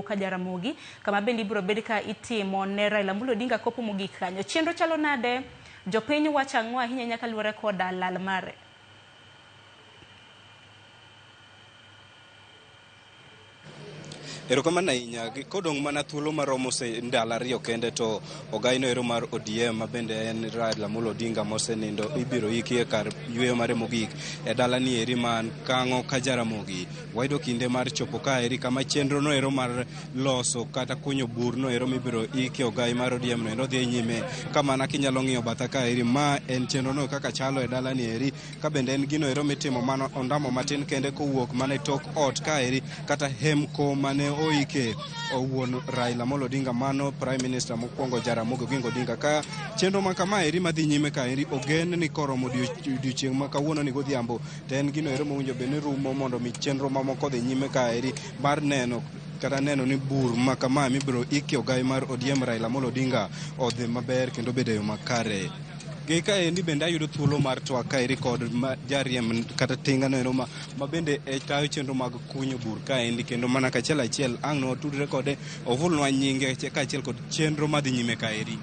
ka Jaramogi kama bendi biro bedo ka itimo ne Raila Amolo Odinga kopo mogik kanyo. Chenro chalo nade? Jopiny wacho ang'o ahinya nyaka luwore koda lal mare? Erokamano ahinya, kodong' mana thuolo maromo ndalo ariyo kende to ogaino ero mar ODM mabende en Raila Amolo Odinga mosenindo ibiro iki e kar yweyo mare mogik e dalani eri man Kang'o ka Jaramogi. Wayudo kinde mar chopo ka eri kama chenro no ero mar loso kata kunyo bur no ero mibiro iki ogai mar ODM no ero dhi nyime. Kamana kinyalo ng'iyo batha ka eri, ma en chenro no kaka chalo e dalani eri, ka bende en gino ero mitimo mana ondamo matin kende kowuok mana e tok ot ka eri kata hemko mane oike owuon Raila Amolo Odinga, mano Prime Minister mokwongo Jaramogi Oginga Odinga. Ka chenro ma kama eri madhi nyime ka eri ogen ni koromo odiochieng' ma kawuono ni godhiambo to en gino ero mowinjo bed ni rumo mondo mi chenro mamoko dhi nyime ka eri mar neno ni bur ma kama mibiro iki ogai mar ODM Raila Amolo Odinga odhi maber kendo bedo yo makare. Ka endi bende ayudo thuolo mar twak ka eri kod jariem kata tinga no ero ma bende e tayo chenro mag kunyo bur ka endi, kendo mana kachiel ang' no tudre kode ovulnwa nyinge ka achiel kod chenro madhi nyime ka eri.